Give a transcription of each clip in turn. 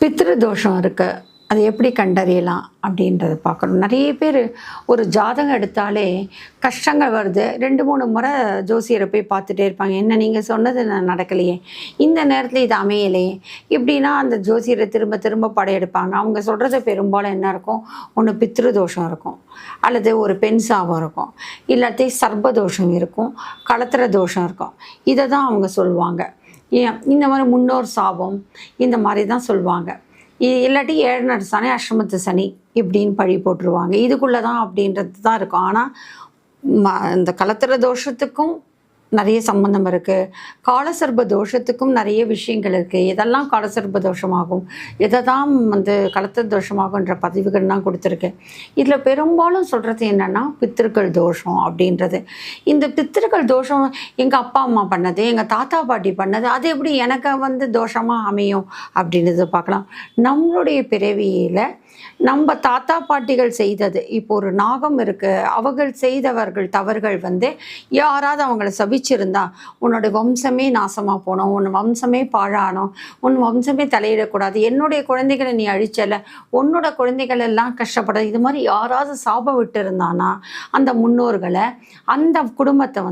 பித்ரு தோஷம் இருக்குது, அது எப்படி கண்டறியலாம் அப்படின்றத பார்க்கணும். நிறைய பேர் ஒரு ஜாதகம் எடுத்தாலே கஷ்டங்கள் வருது, 2-3 முறை ஜோசியரை போய் பார்த்துட்டே இருப்பாங்க. என்ன நீங்கள் சொன்னது நடக்கலையே, இந்த நேரத்தில் இது அமையலையே, இப்படின்னா அந்த ஜோசியரை திரும்ப திரும்ப படையெடுப்பாங்க. அவங்க சொல்கிறது பெரும்பாலும் என்ன இருக்கும், ஒன்று பித்ரு தோஷம் இருக்கும், அல்லது ஒரு பெண் சாபம் இருக்கும், இல்லாட்டி சர்ப்பதோஷம் இருக்கும், களத்திர தோஷம் இருக்கும். இதை தான் அவங்க சொல்லுவாங்க. இந்த மாதிரி முன்னோர் சாபம் இந்த மாதிரி தான் சொல்லுவாங்க. இல்லாட்டி 7 சனி அஷ்டமத்து சனி இப்படின்னு பழி போட்டுருவாங்க. இதுக்குள்ளே தான் அப்படின்றது தான் இருக்கும். ஆனால் இந்த களத்திர தோஷத்துக்கும் நிறைய சம்பந்தம் இருக்குது, காலசர்ப தோஷத்துக்கும் நிறைய விஷயங்கள் இருக்குது. எதெல்லாம் காலசர்ப தோஷமாகும், எதை தான் களத்திர தோஷமாகுன்ற பதிவுகள் தான் கொடுத்துருக்கு. இதில் பெரும்பாலும் சொல்கிறது என்னென்னா பித்திருக்கள் தோஷம் அப்படின்றது. இந்த பித்திருக்கள் தோஷம் எங்கள் அப்பா அம்மா பண்ணது, எங்கள் தாத்தா பாட்டி பண்ணது, அது எப்படி எனக்கு தோஷமாக அமையும் அப்படின்றத பார்க்கலாம். நம்மளுடைய பிறவியில் நம்ம தாத்தா பாட்டிகள் செய்தது, இப்போ ஒரு நாகம் இருக்குது, அவர்கள் செய்தவர்கள் தவறுகள் யாராவது அவங்கள சபிச்சிருந்தா, உன்னோட வம்சமே நாசமாக போனோம், உன் வம்சமே பாழானோம், உன் வம்சமே தலையிடக்கூடாது, என்னுடைய குழந்தைகளை நீ அழிச்சல, உன்னோட குழந்தைகள் எல்லாம் கஷ்டப்பட, இது மாதிரி யாராவது சாபம் விட்டு இருந்தானா அந்த முன்னோர்களை அந்த குடும்பத்தை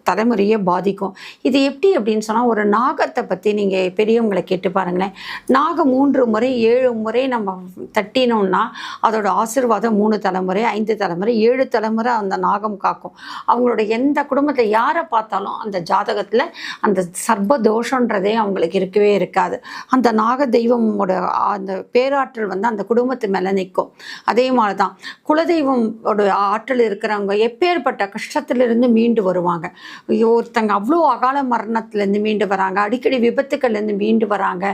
தலைமுறையை பாதிக்கும். இது எப்படி அப்படின்னு சொன்னால், ஒரு நாகத்தை பற்றி நீங்கள் பெரியவங்களை கேட்டு பாருங்களேன். நாகம் 3 முறை 7 முறை நம்ம தட்டினோம்னா அதோட ஆசீர்வாதம் 3 தலைமுறை 5 தலைமுறை 7 தலைமுறை அந்த நாகம் காக்கும். அவங்களோட எந்த குடும்பத்தில் யாரை பார்த்தாலும் அந்த ஜாதகத்தில் அந்த சர்ப்ப தோஷன்றதே அவங்களுக்கு இருக்கவே இருக்காது. அந்த நாக தெய்வமோட அந்த பேராற்றல் அந்த குடும்பத்து மேலே நிற்கும். அதே மாதிரி தான் குலதெய்வமோட ஆற்றல் இருக்கிறவங்க எப்பேற்பட்ட கஷ்டத்திலிருந்து மீண்டு வருவாங்க. ஒருத்தங்க அவ்வளோ அகால மரணத்துலேருந்து மீண்டு வராங்க, அடிக்கடி விபத்துக்கள்லேருந்து மீண்டு வராங்க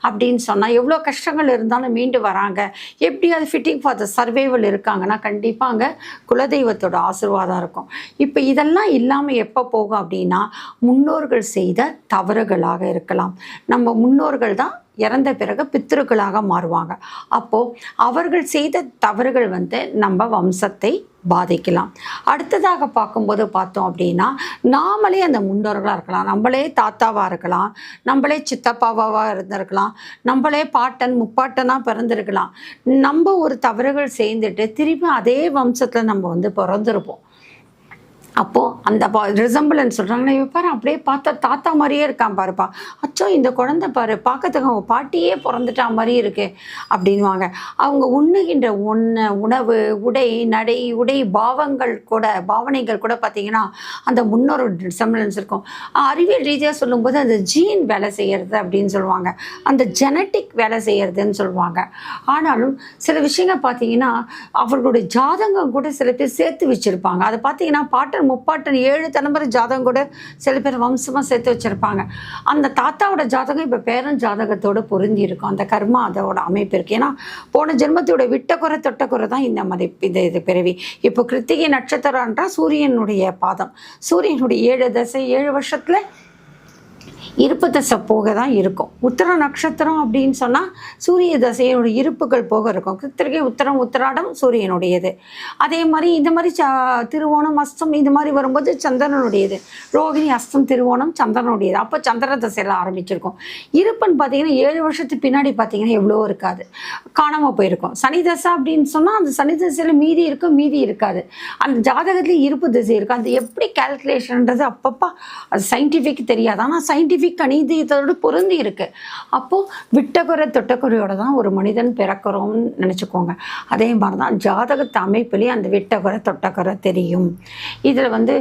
அப்படின்னு சொன்னால், எவ்வளோ கஷ்டங்கள் இருந்தாலும் மீண்டு வராங்க. எப்படி அது ஃபிட்டிங் ஃபார் த சர்வைவல் இருக்காங்கன்னா கண்டிப்பாக அங்கே குலதெய்வத்தோட ஆசீர்வாதம் இருக்கும். இப்போ இதெல்லாம் இல்லாமல் எப்போ போகும் அப்படின்னா, முன்னோர்கள் செய்த தவறுகளாக இருக்கலாம். நம்ம முன்னோர்கள் தான் இறந்த பிறகு பித்திருக்களாக மாறுவாங்க. அப்போது அவர்கள் செய்த தவறுகள் நம்ம வம்சத்தை பாதிக்கலாம். அடுத்ததாக பார்க்கும்போது பார்த்தோம் அப்படின்னா, நாமளே அந்த முன்னோர்களாக இருக்கலாம், நம்மளே தாத்தாவாக இருக்கலாம், நம்மளே சித்தப்பாவாக இருந்திருக்கலாம், நம்மளே பாட்டன் முப்பாட்டனாக பிறந்திருக்கலாம். நம்ம ஒரு தவறுகள் செய்துட்டு திருப்பி அதே வம்சத்தில் நம்ம பிறந்திருப்போம். அப்போது அந்த ரிசம்பிளன்ஸ் சொல்கிறாங்கன்னா, பாரு அப்படியே பார்த்தா தாத்தா மாதிரியே இருக்கான் பாருப்பா, அச்சோ இந்த குழந்தை பாரு பார்க்கறதுக்கு அவங்க பாட்டியே பிறந்துட்டா மாதிரி இருக்கு அப்படின்வாங்க. அவங்க உண்ணுகின்ற உணவு, உடை, நடை, உடை பாவனைகள் கூட பார்த்திங்கன்னா அந்த முன்னோர் ரிசம்பிளன்ஸ் இருக்கும். அறிவியல் ரீதியாக சொல்லும்போது அந்த ஜீன் வேலை செய்கிறது அப்படின்னு சொல்லுவாங்க, அந்த ஜெனட்டிக் வேலை செய்கிறதுன்னு சொல்லுவாங்க. ஆனாலும் சில விஷயங்கள் பார்த்திங்கன்னா அவர்களுடைய ஜாதகம் கூட சில பேர் சேர்த்து வச்சுருப்பாங்க. அதை பார்த்திங்கன்னா பாட்டன் முப்பாட்டன் 7 தலைமுறை ஜாதகம் கூட சில பேர் வம்சமாக சேர்த்து வச்சுருப்பாங்க. அந்த தாத்தாவோட ஜாதகம் இப்போ பேரன் ஜாதகத்தோடு பொருந்தி இருக்கும். அந்த கர்மா அதோட அமைப்பு இருக்குது. ஏன்னா போன ஜென்மத்தோட விட்டக்குறை தொட்டக்குறை தான் இந்த மாதிரி இது பிறவி. இப்போ கிருத்திகை நட்சத்திரம்ன்றா சூரியனுடைய பாதம், சூரியனுடைய 7 தசை 7 வருஷத்தில் இருப்பு தசை போக தான் இருக்கும். உத்திர நட்சத்திரம் அப்படின்னு சொன்னால் சூரிய தசையோட இருப்புகள் போக இருக்கும். கிருத்திகை உத்திரம் உத்திராடம் சூரியனுடையது. அதே மாதிரி இந்த மாதிரி திருவோணம் அஸ்தம் இது மாதிரி வரும்போது சந்திரனுடையது. ரோகிணி அஸ்தம் திருவோணம் சந்திரனுடையது. அப்போ சந்திர தசையில் ஆரம்பிச்சிருக்கும். இருப்புன்னு பார்த்தீங்கன்னா 7 வருஷத்துக்கு பின்னாடி பார்த்தீங்கன்னா எவ்வளோ இருக்காது, காணாமல் போயிருக்கும். சனி தசை அப்படின்னு சொன்னால் அந்த சனி தசையில் மீதி இருக்கும், மீதி இருக்காது. அந்த ஜாதகத்துலேயும் இருப்பு திசை இருக்கும். அது எப்படி கால்குலேஷன்ன்றது அப்பப்போ அது சயின்டிஃபிக் தெரியாது, ஆனால் சயின்டிஃபிக் கணிதத்தோடு பொருந்தி இருக்கு. அப்போது விட்டக்குறை தொட்டக்குறையோட தான் ஒரு மனிதன் பிறக்கிறோம்னு நினச்சிக்கோங்க. அதே மாதிரி தான் ஜாதகத்து அமைப்பிலேயே அந்த விட்டக்குறை தொட்டக்குறை தெரியும். இதில்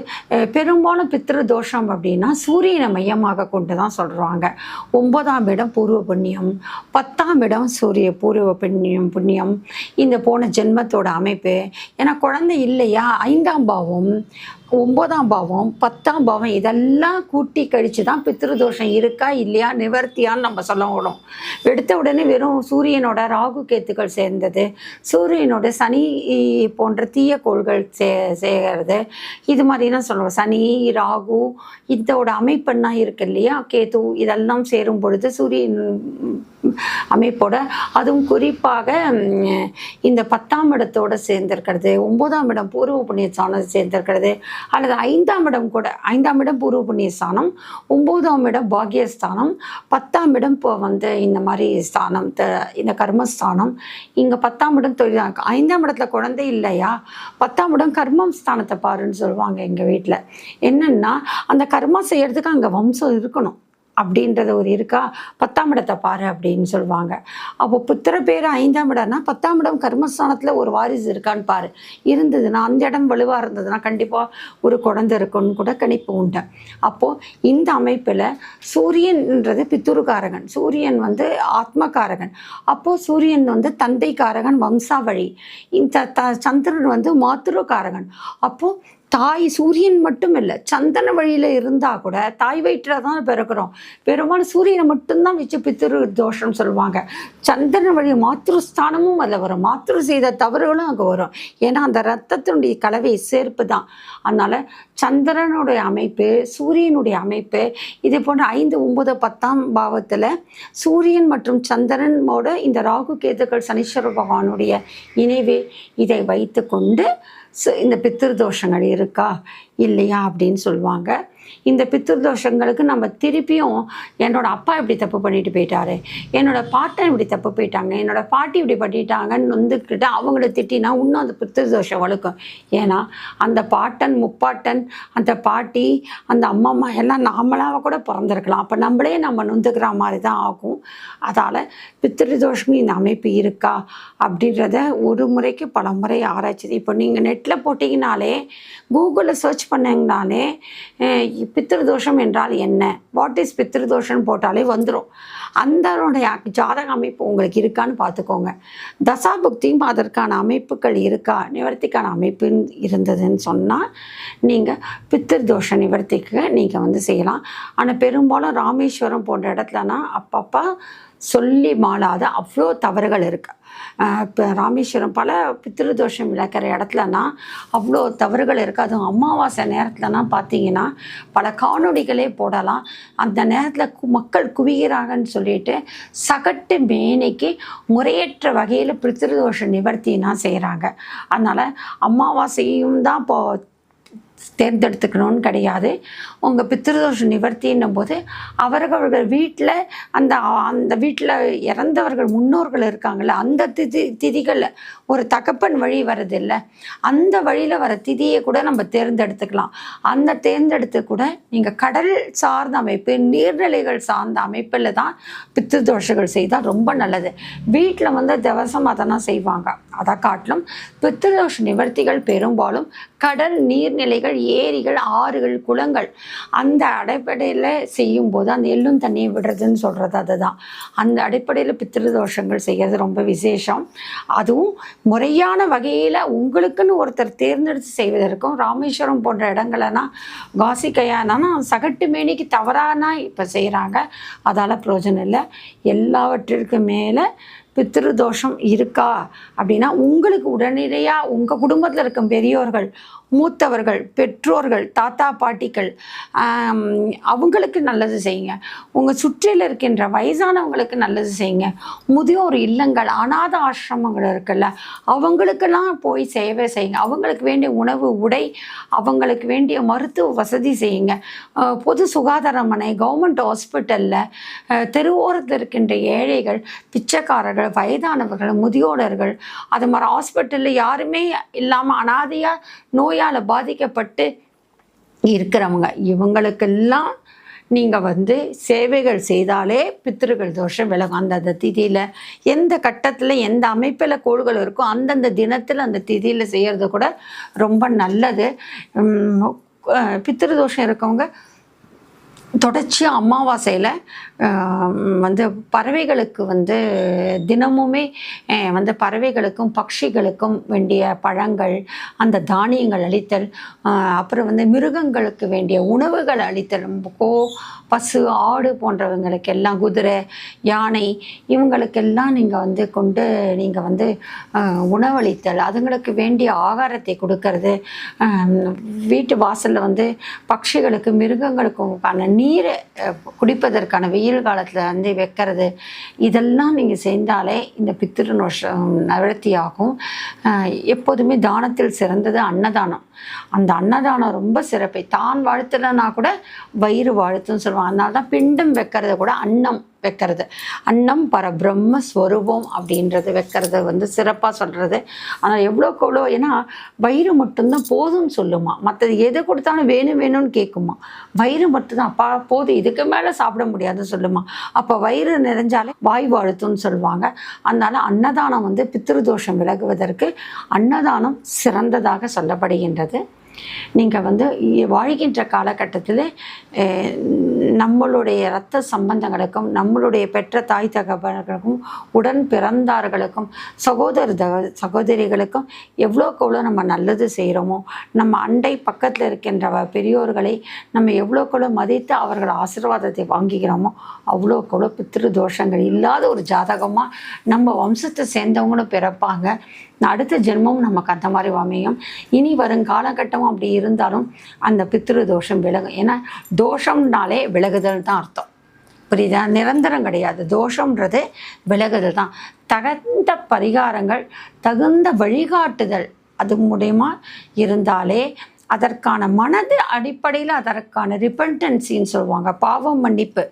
பெரும்பாலும் பித்ரு தோஷம் அப்படின்னா சூரியனை மையமாக கொண்டு தான் சொல்கிறாங்க. 9ஆம் இடம் பூர்வ புண்ணியம், 10ஆம் இடம் சூரிய பூர்வ புண்ணியம் இந்த போன ஜென்மத்தோட அமைப்பு. ஏன்னா குழந்தை இல்லையா, 5ஆம் பாவம் 9ஆம் பாவம் 10ஆம் பாவம் இதெல்லாம் கூட்டி கழித்து தான் பித்ருதோஷம் இருக்கா இல்லையா நிவர்த்தியான்னு நம்ம சொல்ல விடும். எடுத்த உடனே வெறும் சூரியனோட ராகு கேத்துக்கள் சேர்ந்தது, சூரியனோட சனி போன்ற தீய கோள்கள் சேர்கிறது, இது மாதிரிலாம் சொல்லுவோம். சனி ராகு இதோட அமைப்புன்னா இருக்கு இல்லையா, கேது இதெல்லாம் சேரும் பொழுது சூரியன் அமைப்போட, அதுவும் குறிப்பாக இந்த 10ஆம் இடத்தோடு சேர்ந்திருக்கிறது, 9ஆம் இடம் பூர்வ புண்ணியத்தோடு சேர்ந்திருக்கிறது, அல்லது 5ஆம் இடம் கூட. 5ஆம் இடம் பூர்வ புண்ணிய ஸ்தானம், 9ஆம் இடம் பாக்கியஸ்தானம், 10ஆம் இடம் இப்போ வந்து இந்த மாதிரி ஸ்தானம், இந்த கர்மஸ்தானம். இங்கே 10ஆம் இடம் தொழில். 5ஆம் இடத்துல குழந்தை இல்லையா, 10ஆம் இடம் கர்மம் ஸ்தானத்தை பாருன்னு சொல்லுவாங்க எங்கள் வீட்டில். என்னன்னா அந்த கர்மா செய்யறதுக்கு அங்கே வம்சம் இருக்கணும் அப்படின்றது ஒரு இருக்கா, 10ஆம் இடத்தை பாரு அப்படின்னு சொல்லுவாங்க. அப்போ புத்திர பேர் 5ஆம் இடம்னா 10ஆம் இடம் கர்மஸ்தானத்தில் ஒரு வாரிசு இருக்கான்னு பாரு. இருந்ததுன்னா அந்த இடம் வலுவாக இருந்ததுன்னா கண்டிப்பாக ஒரு குழந்தை இருக்குன்னு கூட கணிப்பு உண்டு. அப்போது இந்த அமைப்பில் சூரியன்ன்றது பித்துருக்காரகன், சூரியன் வந்து ஆத்மகாரகன். அப்போது சூரியன் வந்து தந்தைக்காரகன், வம்சாவழி. இந்த சந்திரன் வந்து மாத்துருக்காரகன். அப்போது தாய் சூரியன் மட்டும் இல்லை, சந்தன வழியில் இருந்தால் கூட தாய் வயிற்றில் தான் பிறக்கிறோம். பெரும்பாலும் சூரியனை மட்டும்தான் வச்சு பித்திரு தோஷம் சொல்லுவாங்க. சந்தன வழி மாத்ருஸ்தானமும் அதில் வரும், மாத்ரு செய்த தவறுகளும் அங்கே வரும். ஏன்னா அந்த ரத்தத்தினுடைய கலவை சேர்ப்பு தான். அதனால் சந்திரனுடைய அமைப்பு, சூரியனுடைய அமைப்பு, இதே போன்ற 5, 9, 10ஆம் பாவத்தில் சூரியன் மற்றும் சந்திரனோட இந்த ராகு கேதுக்கள் சனீஸ்வர பகவானுடைய இணைவு, இதை வைத்து கொண்டு இந்த பித்திருதோஷங்கள் இருக்கா இல்லையா அப்படின்னு சொல்லுவாங்க. இந்த பித்திருதோஷங்களுக்கு நம்ம திருப்பியும் என்னோட அப்பா இப்படி தப்பு பண்ணிட்டு போயிட்டாரு, என்னோட பாட்டன் இப்படி தப்பு போயிட்டாங்க, என்னோட பாட்டி இப்படி பண்ணிட்டாங்கன்னு வந்துக்கிட்டு அவங்கள திட்டினா இன்னும் அந்த பித்திருதோஷம் வளர்க்கும். ஏன்னா அந்த பாட்டன், முப்பாட்டன், அந்த பாட்டி, அந்த அம்மா எல்லாம் நாமளாக கூட பிறந்திருக்கலாம். அப்போ நம்மளே நம்ம நொந்துக்கிற மாதிரி தான் ஆகும். அதால் பித்திருதோஷம் இந்த அமைப்பு இருக்கா அப்படின்றத ஒரு முறைக்கு பல முறை ஆராய்ச்சி. இப்போ நீங்கள் நெட்டில் போட்டிங்கனாலே, கூகுளில் சர்ச் பண்ணிங்கனாலே பித்திருதோஷம் என்றால் என்ன, வாட் இஸ் பித்திருதோஷம் போட்டாலே வந்துடும். அந்தனுடைய ஜாதக அமைப்பு உங்களுக்கு இருக்கான்னு பார்த்துக்கோங்க. தசாபுக்தியும் அதற்கான அமைப்புகள் இருக்கா, நிவர்த்திக்கான அமைப்பு இருந்ததுன்னு சொன்னால் நீங்கள் பித்திருதோஷ நிவர்த்திக்கு நீங்கள் வந்து செய்யலாம். ஆனால் பெரும்பாலும் ராமேஸ்வரம் போன்ற இடத்துலனா அப்பப்போ சொல்லி மாளாத அவ்வளோ தவறுகள் இருக்குது. இப்போ ராமேஸ்வரம் பல பித்திருதோஷம் விளக்கிற இடத்துலனா அவ்வளோ தவறுகள் இருக்குது. அதுவும் அமாவாசை நேரத்துலனா பார்த்தீங்கன்னா பல காணொளிகளே போடலாம். அந்த நேரத்தில் மக்கள் குவிகிறாங்கன்னு சொல்லிட்டு சகட்டு மேனிக்கு முறையற்ற வகையில் பித்திருதோஷ நிவர்த்தினா செய்கிறாங்க. அதனால் அமாவாசையும் தான் இப்போ தேர்ந்தெடுத்துக்கணும்னு கிடையாது. உங்கள் பித்திருதோஷ நிவர்த்தின்னும் போது அவர்கள் வீட்டில் அந்த வீட்டில் இறந்தவர்கள் முன்னோர்கள் இருக்காங்கள்ல, அந்த திதிகளில் ஒரு தகப்பன் வழி வருதில்லை, அந்த வழியில் வர திதியை கூட நம்ம தேர்ந்தெடுத்துக்கலாம். அந்த தேர்ந்தெடுத்து கூட நீங்கள் கடல் சார்ந்த அமைப்பு, நீர்நிலைகள் சார்ந்த அமைப்பில் தான் பித்திருதோஷங்கள் செய்தால் ரொம்ப நல்லது. வீட்டில் வந்து திவசம் அதெல்லாம் செய்வாங்க. அதை காட்டிலும் பித்திருதோஷ நிவர்த்திகள் பெரும்பாலும் கடல், நீர்நிலைகள், ஏரிகள், ஆறுகள், குளங்கள் அந்த அடிப்படையில் செய்யும்போது அந்த எள்ளும் தண்ணியை விடுறதுன்னு சொல்கிறது அதுதான். அந்த அடிப்படையில் பித்திருதோஷங்கள் செய்கிறது ரொம்ப விசேஷம். அதுவும் முறையான வகையில் உங்களுக்குன்னு ஒருத்தர் தேர்ந்தெடுத்து செய்வதற்கும் ராமேஸ்வரம் போன்ற இடங்களனா காசிக்கையானா சகட்டு மேனிக்கு தவறானா இப்போ செய்கிறாங்க. அதால் பிரயோஜனம் இல்லை. எல்லாவற்றிற்கும் மேலே பித்திருதோஷம் இருக்கா அப்படின்னா உங்களுக்கு உடனடியாக உங்கள் குடும்பத்தில் இருக்கும் பெரியோர்கள், மூத்தவர்கள், பெற்றோர்கள், தாத்தா பாட்டிகள், அவங்களுக்கு நல்லது செய்யுங்க. உங்கள் சுற்றில் இருக்கின்ற வயசானவங்களுக்கு நல்லது செய்யுங்க. முதியோர் இல்லங்கள், அநாத ஆசிரமங்கள் இருக்குல்ல, அவங்களுக்கெல்லாம் போய் சேவை செய்யுங்க. அவங்களுக்கு வேண்டிய உணவு, உடை, அவங்களுக்கு வேண்டிய மருத்துவ வசதி செய்யுங்க. பொது சுகாதாரமனை, கவர்மெண்ட் ஹாஸ்பிட்டலில் தெருவோரத்தில் இருக்கின்ற ஏழைகள், பிச்சைக்காரர்கள், வயதானவர்கள், முதியோடர்கள், அது மாதிரி ஹாஸ்பிட்டலில் யாருமே இல்லாமல் அனாதையாக நோயால் பாதிக்கப்பட்டு இருக்கிறவங்க, இவங்களுக்கெல்லாம் நீங்கள் வந்து சேவைகள் செய்தாலே பித்திருக்கள் தோஷம் விலகும். அந்தந்த திதியில் எந்த கட்டத்தில் எந்த அமைப்பில் கோள்கள் இருக்கோ அந்தந்த தினத்தில் அந்த திதியில் செய்கிறது கூட ரொம்ப நல்லது. பித்திருதோஷம் இருக்கவங்க தொடர்ச்சியாக அமாவாசையில் வந்து பறவைகளுக்கு வந்து தினமுமே வந்து பறவைகளுக்கும் பட்சிகளுக்கும் வேண்டிய பழங்கள், அந்த தானியங்கள் அளித்தல், அப்புறம் வந்து மிருகங்களுக்கு வேண்டிய உணவுகள் அளித்தல், பசு, ஆடு போன்றவங்களுக்கெல்லாம், குதிரை, யானை, இவங்களுக்கெல்லாம் நீங்கள் வந்து கொண்டு நீங்கள் வந்து உணவளித்தல், அதுங்களுக்கு வேண்டிய ஆகாரத்தை கொடுக்கறது, வீட்டு வாசலில் வந்து பட்சிகளுக்கு, மிருகங்களுக்குமான நீரை குடிப்பதற்கான வெயில் காலத்தில் வந்து வைக்கிறது, இதெல்லாம் நீங்கள் செஞ்சாலே இந்த பித்திரு தோஷம் நிவர்த்தி ஆகும். எப்போதுமே தானத்தில் சிறந்தது அன்னதானம். அந்த அன்னதானம் ரொம்ப சிறப்பை தான் வாழ்த்துலன்னா கூட வயிறு வாழ்த்துன்னு சொல்லுவாங்க. அதனால தான் பிண்டம் வைக்கிறத கூட அன்னம் வைக்கிறது, அன்னம் பரபிரம்ம ஸ்வரூபம் அப்படின்றது வைக்கிறது வந்து சிறப்பாக சொல்கிறது. ஆனால் எவ்வளோக்கு எவ்வளோ, ஏன்னா வயிறு மட்டும்தான் போதும்னு சொல்லுமா, மற்றது எது கொடுத்தாலும் வேணும் வேணும்னு கேட்குமா. வயிறு மட்டும்தான் அப்பா போதும், இதுக்கு மேலே சாப்பிட முடியாதுன்னு சொல்லுமா. அப்போ வயிறு நிறைஞ்சாலே வாய் வாழ்த்துன்னு சொல்லுவாங்க. அதனால் அன்னதானம் வந்து பித்ருதோஷம் விலகுவதற்கு அன்னதானம் சிறந்ததாக சொல்லப்படுகின்றது. நீங்கள் வந்து வாழ்கின்ற காலகட்டத்தில் நம்மளுடைய இரத்த சம்பந்தங்களுக்கும் நம்மளுடைய பெற்ற தாய் தகப்பனர்களுக்கும் உடன் பிறந்தார்களுக்கும் சகோதரிகளுக்கும் எவ்வளோக்கு எவ்வளோ நம்ம நல்லது செய்கிறோமோ, நம்ம அண்டை பக்கத்தில் இருக்கின்ற பெரியோர்களை நம்ம எவ்வளோக்கு எவ்வளோ மதித்து அவர்கள் ஆசீர்வாதத்தை வாங்கிக்கிறோமோ அவ்வளோக்கு எவ்வளோ பித்ரு தோஷங்கள் இல்லாத ஒரு ஜாதகமாக நம்ம வம்சத்தை சேர்ந்தவங்களும் பிறப்பாங்க. அடுத்த ஜென்மமும் நமக்கு அந்த மாதிரி அமையும். இனி வரும் காலகட்டமும் அப்படி இருந்தாலும் அந்த பித்ரு தோஷம் விலகும். ஏன்னா தோஷம்னாலே விலகுதல் தான் அர்த்தம், புரியுதா? நிரந்தரம் கிடையாது. தோஷம்ன்றது விலகுதல் தான். தகுந்த பரிகாரங்கள், தகுந்த வழிகாட்டுதல் அது மூலயமா இருந்தாலே, அதற்கான மனது அடிப்படையில் அதற்கான ரிப்பன்டன்சின்னு சொல்லுவாங்க, பாவம் மன்னிப்பு,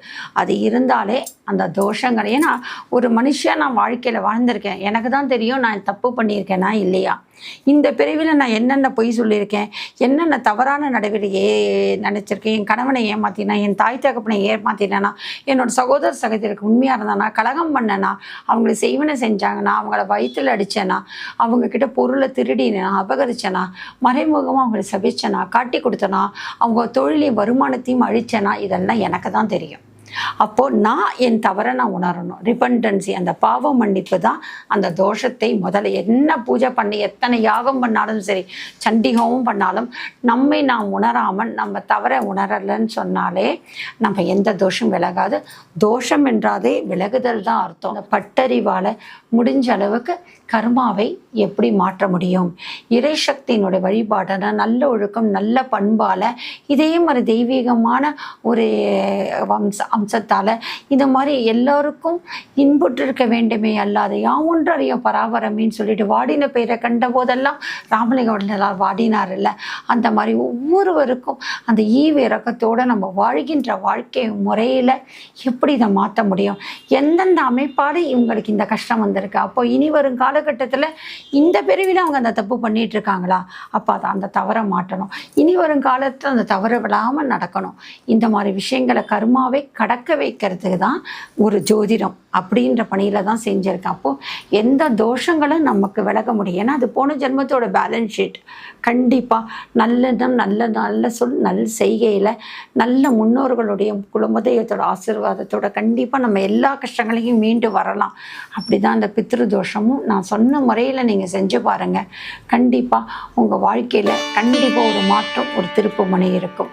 அது இருந்தாலே அந்த தோஷங்கள். ஏன்னா ஒரு மனுஷன் நான் வாழ்க்கையில் வாழ்ந்திருக்கேன், எனக்கு தான் தெரியும் நான் தப்பு பண்ணியிருக்கேனா இல்லையா, இந்த பிரிவில் நான் என்னென்ன பொய் சொல்லியிருக்கேன், என்னென்ன தவறான நடவடிக்கை நினச்சிருக்கேன், என் கணவனை ஏமாற்றினா, என் தாய் தகப்பனை ஏமாற்றினேனா, என்னோடய சகோதர சகோதரிக்கு உண்மையாக இருந்தானா, கலகம் பண்ணனா, அவங்களை செய்வனை செஞ்சாங்கன்னா, அவங்கள வயிற்றில் அடித்தேனா, அவங்கக்கிட்ட பொருளை திருடினா, அபகரிச்சேனா, மறைமுகமாக அவங்களை சபிச்சேனா, காட்டி கொடுத்தனா, அவங்க தொழிலையும் வருமானத்தையும் அழிச்சேனா, இதெல்லாம் எனக்கு தான் தெரியும். அப்போது நான் என் தவறை நான் உணரணும். ரிப்பன்டன்சி, அந்த பாவ மன்னிப்பு தான் அந்த தோஷத்தை முதல்ல என்ன பூஜை பண்ணி எத்தனை யாகம் பண்ணாலும் சரி, சண்டிகமும் பண்ணாலும் நம்மை நாம் உணராமல் நம்ம தவறை உணரலைன்னு சொன்னாலே நம்ம எந்த தோஷம் விலகாது. தோஷம் என்றாதே விலகுதல் தான் அர்த்தம். அந்த பட்டறிவால் முடிஞ்ச அளவுக்கு கர்மாவை எப்படி மாற்ற முடியும், இறைசக்தியினுடைய வழிபாடான நல்ல ஒழுக்கம் நல்ல பண்பால், இதே மாதிரி தெய்வீகமான ஒரு அம்சத்தால் இந்த மாதிரி எல்லோருக்கும் இன்புற்று இருக்க வேண்டுமே அல்லாது யாவொன்றறியும் பராபரமின்னு சொல்லிட்டு வாடின பெயரை கண்ட போதெல்லாம் ராமலிங்கம் வாடினார் இல்லை, அந்த மாதிரி ஒவ்வொருவருக்கும் அந்த ஈவு இறக்கத்தோடு நம்ம வாழ்கின்ற வாழ்க்கை முறையில் எப்படி இதை மாற்ற முடியும், எந்தெந்த அமைப்பாடு இவங்களுக்கு இந்த கஷ்டம் வந்திருக்கு, அப்போ இனி வரும் காலகட்டத்தில் இந்த பிரிவில் அவங்க அந்த தப்பு பண்ணிட்டு இருக்காங்களா, அப்போ அதை அந்த தவறை மாற்றணும், இனி வரும் காலத்தில் அந்த தவறு விடாமல் நடக்கணும். இந்த மாதிரி விஷயங்களை கர்மாவை கடக்க வைக்கிறதுக்கு தான் ஒரு ஜோதிடம் அப்படின்ற பணியில் தான் செஞ்சுருக்கேன். அப்போது எந்த தோஷங்களும் நமக்கு விலக முடியும். ஏன்னா அது போன ஜென்மத்தோட பேலன்ஸ் ஷீட். கண்டிப்பாக நல்ல நல்ல சொல் நல்ல செய்கையில் நல்ல முன்னோர்களுடைய குலமுதயத்தோட ஆசீர்வாதத்தோட கண்டிப்பாக நம்ம எல்லா கஷ்டங்களையும் மீண்டு வரலாம். அப்படி தான் அந்த பித்ரு தோஷமும் நான் சொன்ன முறையில் நீங்கள் செஞ்சு பாருங்கள். கண்டிப்பாக உங்கள் வாழ்க்கையில் கண்டிப்பாக ஒரு மாற்றம், ஒரு திருப்பு முனை இருக்கும்.